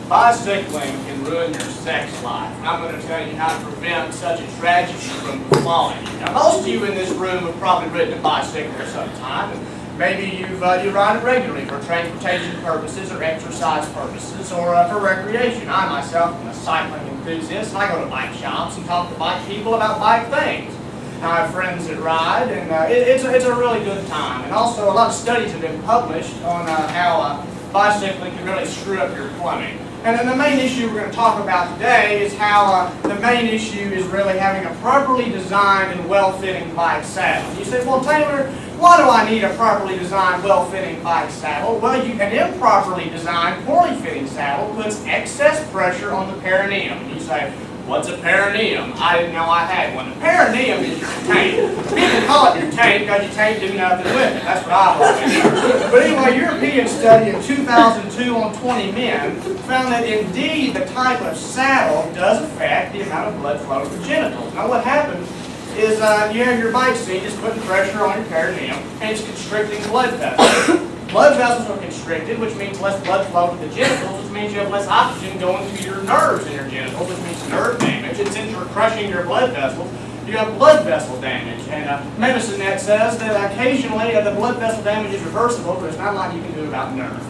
Bicycling can ruin your sex life. I'm going to tell you how to prevent such a tragedy from befalling you. Now, most of you in this room have probably ridden a bicycle at some time. And maybe you ride it regularly for transportation purposes or exercise purposes or for recreation. I myself am a cycling enthusiast, and I go to bike shops and talk to bike people about bike things. I have friends that ride, and it's a really good time. And also, a lot of studies have been published on how bicycling can really screw up your plumbing. And then the main issue we're going to talk about today is how the main issue is really having a properly designed and well-fitting bike saddle. You say, well, Taylor, why do I need a properly designed, well-fitting bike saddle? Well, an improperly designed, poorly fitting saddle puts excess pressure on the perineum. And you say, what's a perineum? I didn't know I had one. The perineum is your taint. People call it your taint because your taint do nothing with it. That's what I've always heard. But anyway, a European study in 2002 on 20 men found that indeed the type of saddle does affect the amount of blood flow to the genitals. Now what happens is you have your bike seat is putting pressure on your perineum and it's constricting blood vessels. Blood vessels are constricted, which means less blood flow to the genitals, which means you have less oxygen going to your nerves in your genitals, which means nerve damage. And since you're crushing your blood vessels, you have blood vessel damage. And Medicine Net says that occasionally the blood vessel damage is reversible, but it's not a lot you can do about nerves.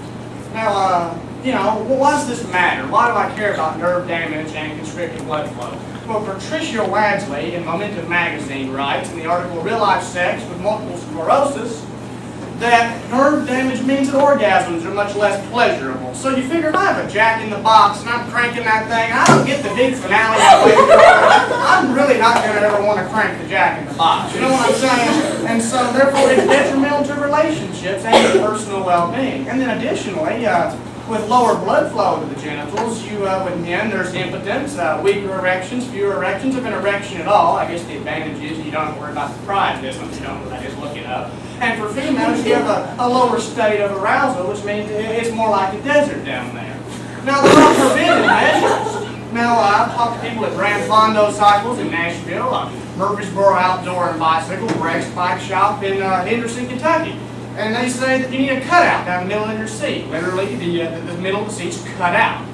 Now, why does this matter? Why do I care about nerve damage and constricted blood flow? Well, Patricia Wadsley in Momentum magazine writes in the article Real Life Sex with Multiple Sclerosis that nerve damage means that orgasms are much less pleasurable. So you figure if I have a jack in the box and I'm cranking that thing, I don't get the big finale I'm really not going to ever want to crank the jack in the box. You know what I'm saying? And so therefore it's detrimental to relationships and to personal well-being. And then additionally, with lower blood flow to the genitals, with men, there's impotence, weaker erections, fewer erections. If an erection at all, I guess the advantage is you don't have to worry about the pride distance. You don't, I just look it up. And for females, you have a lower state of arousal, which means it's more like a desert down there. Now, there are preventive measures. Now, I've talked to people at Grand Fondo Cycles in Nashville, Murfreesboro Outdoor and Bicycle, Rex Bike Shop in Henderson, Kentucky. And they say that you need a cutout down the middle of your seat. Literally, the middle of the seat's cut out.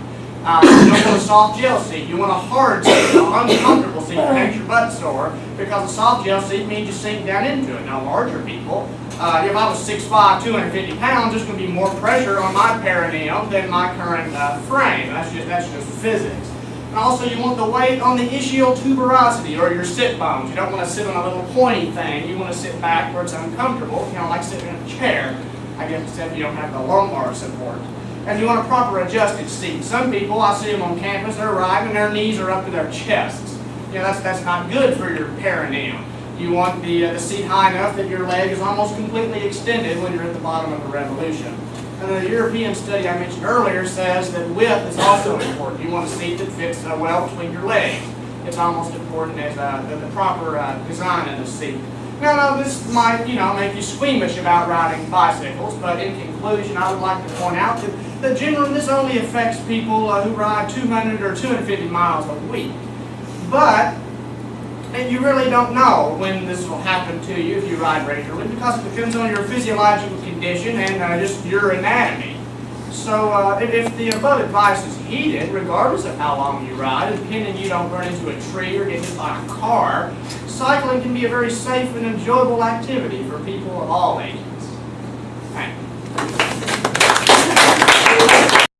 You don't want a soft gel seat. You want a hard seat, an uncomfortable seat that makes your butt sore, because a soft gel seat means you sink down into it. Now, larger people, if I was 6'5", 250 pounds, there's going to be more pressure on my perineum than my current frame. That's just physics. And also, you want the weight on the ischial tuberosity, or your sit bones. You don't want to sit on a little pointy thing. You want to sit back where it's uncomfortable, like sitting in a chair, I guess, except you don't have the lumbar support. And you want a proper adjusted seat. Some people, I see them on campus, they're riding and their knees are up to their chests. That's not good for your perineum. You want the seat high enough that your leg is almost completely extended when you're at the bottom of a revolution. And the European study I mentioned earlier says that width is also important. You want a seat that fits well between your legs. It's almost important as the proper design of the seat. Now, this might, make you squeamish about riding bicycles, but in conclusion, I would like to point out that generally this only affects people who ride 200 or 250 miles a week. But you really don't know when this will happen to you if you ride regularly, because it depends on your physiological condition and just your anatomy. So if the above advice is heeded, regardless of how long you ride, and depending you don't run into a tree or get hit by a car, cycling can be a very safe and enjoyable activity for people of all ages. Thank you.